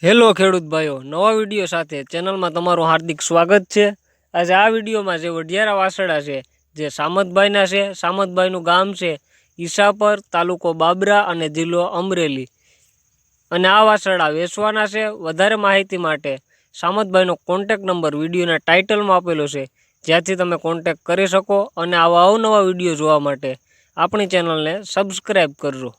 Hello ખેડૂત ભાઈઓ, નવા વિડીયો સાથે ચેનલમાં તમારું હાર્દિક સ્વાગત છે। આજે આ વિડીયોમાં જે વઢિયારા વાસડા છે જે સામતભાઈના છે, સામતભાઈનું ગામ છે ઈસાપર, તાલુકો બાબરા અને જિલ્લો અમરેલી, અને આ વાસડા વેચવાના છે। વધારે માહિતી માટે સામતભાઈનો કોન્ટેક નંબર વિડીયોના ટાઇટલમાં આપેલો છે, જ્યાંથી તમે કોન્ટેક કરી શકો અને આવા અવનવા વિડીયો જોવા માટે આપણી ચેનલને સબસ્ક્રાઈબ કરજો।